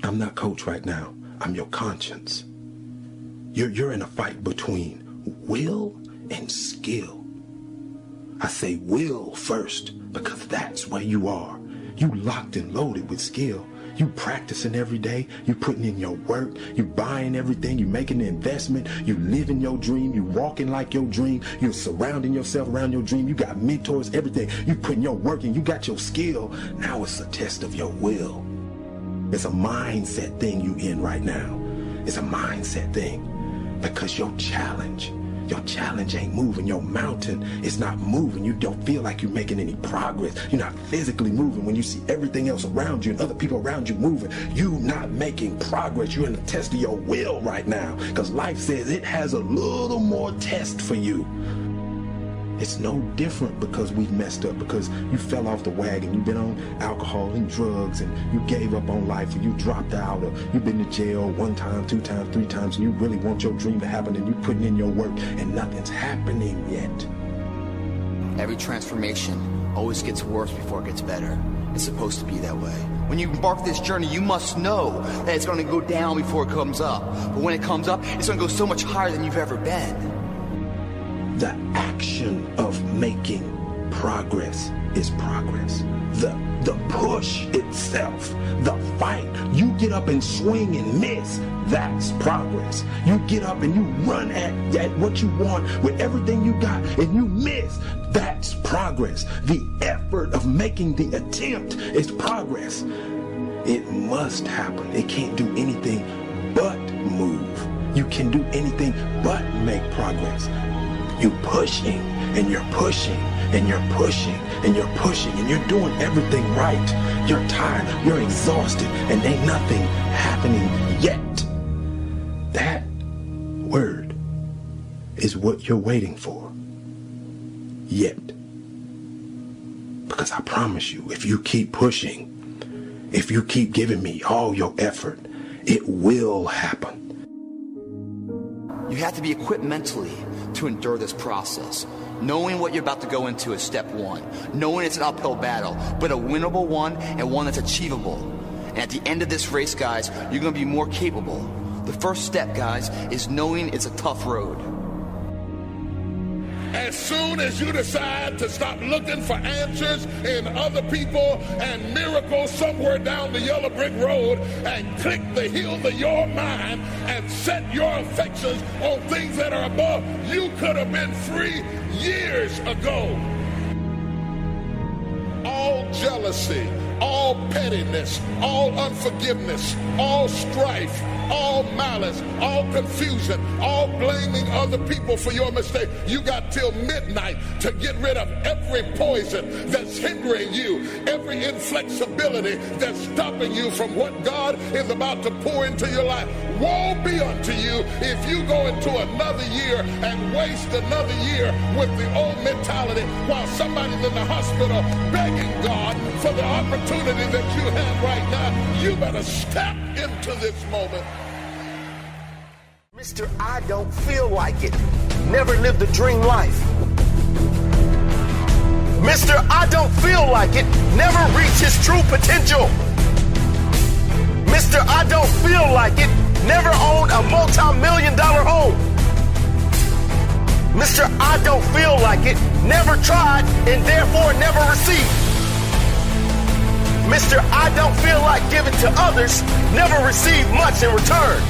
I'm not coach right now. I'm your conscience. You're in a fight between will and skill. I say will first because that's where you are. You locked and loaded with skill. You practicing every day. You putting in your work. You buying everything. You making the investment. You living your dream. You walking like your dream. You surrounding yourself around your dream. You got mentors, everything. You putting your work in. You got your skill. Now it's a test of your will. It's a mindset thing you in right now. It's a mindset thing because your challenge ain't moving. Your mountain is not moving. You don't feel like you're making any progress. You're not physically moving when you see everything else around you and other people around you moving. You not making progress. You're in the test of your will right now because life says it has a little more test for you. It's no different because we've messed up, because you fell off the wagon. You've been on alcohol and drugs and you gave up on life, or you dropped out, or you've been to jail 1 time, 2 times, 3 times, and you really want your dream to happen and you're putting in your work and nothing's happening yet. Every transformation always gets worse before it gets better. It's supposed to be that way. When you embark this journey, you must know that it's going to go down before it comes up. But when it comes up, it's going to go so much higher than you've ever been. The action of making progress is progress. The push itself, the fight, you get up and swing and miss, that's progress. You get up and you run at what you want with everything you got and you miss, that's progress. The effort of making the attempt is progress. It must happen. It can't do anything but move. You can do anything but make progress. You're pushing and you're pushing and you're pushing and you're pushing and you're doing everything right. You're tired, you're exhausted, and ain't nothing happening yet. That word is what you're waiting for. Yet. Because I promise you, if you keep pushing, if you keep giving me all your effort, it will happen. You have to be equipped mentally to endure this process. Knowing what you're about to go into is step one. Knowing it's an uphill battle, but a winnable one and one that's achievable. And at the end of this race, guys, you're going to be more capable. The first step, guys, is knowing it's a tough road. As soon as you decide to stop looking for answers in other people and miracles somewhere down the yellow brick road and click the heels of your mind and set your affections on things that are above, you could have been free years ago. All jealousy, all pettiness, all unforgiveness, all strife, all malice, all confusion, all blaming other people for your mistake. You got till midnight to get rid of every poison that's hindering you, every inflexibility that's stopping you from what God is about to pour into your life. Woe be unto you if you go into another year and waste another year with the old mentality while somebody's in the hospital begging God for the opportunity that you have right now. You better step into this moment. Mr. I don't feel like it. Never lived a dream life. Mr. I don't feel like it. Never reached his true potential. Mr. I don't feel like it. Never owned a multi-million-dollar home. Mr. I don't feel like it. Never tried and therefore never received. Mr. I don't feel like giving to others. Never received much in return.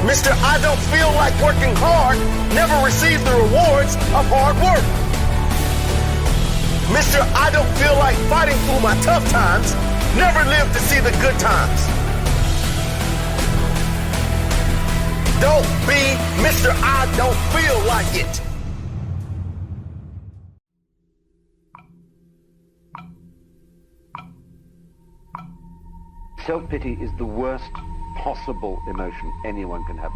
Mr. I don't feel like working hard, never received the rewards of hard work. Mr. I don't feel like fighting through my tough times, never lived to see the good times. Don't be Mr. I don't feel like it. Self-pity is the worst possible emotion anyone can have,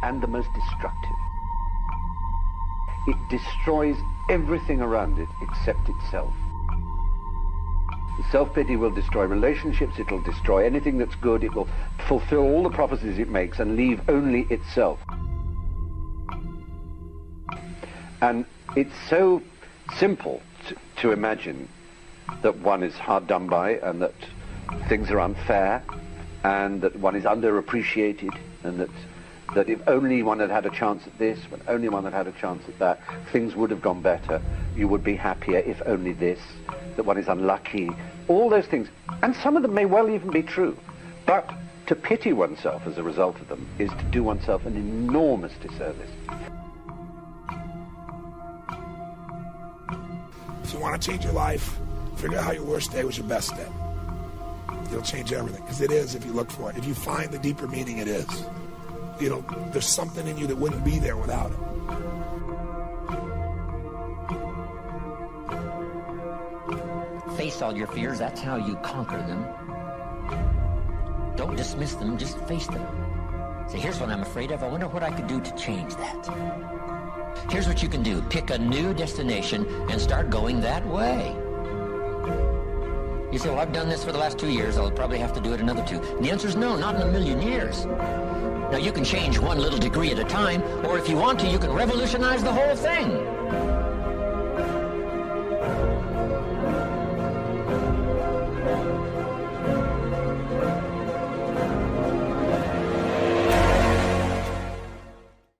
and the most destructive. It destroys everything around it except itself. Self-pity will destroy relationships, it'll destroy anything that's good, it will fulfill all the prophecies it makes and leave only itself. And it's so simple to imagine that one is hard done by and that things are unfair and that one is underappreciated, and that if only one had had a chance at this, when only one had had a chance at that, things would have gone better. You would be happier if only this, that one is unlucky, all those things. And some of them may well even be true. But to pity oneself as a result of them is to do oneself an enormous disservice. If you want to change your life, figure out how your worst day was your best day. It'll change everything, because it is if you look for it. If you find the deeper meaning, it is. There's something in you that wouldn't be there without it. Face all your fears, that's how you conquer them. Don't dismiss them, just face them. Say, here's what I'm afraid of, I wonder what I could do to change that. Here's what you can do, pick a new destination and start going that way. You say, well, I've done this for the last 2 years, I'll probably have to do it another 2. And the answer is no, not in a million years. Now, you can change one little degree at a time, or if you want to, you can revolutionize the whole thing.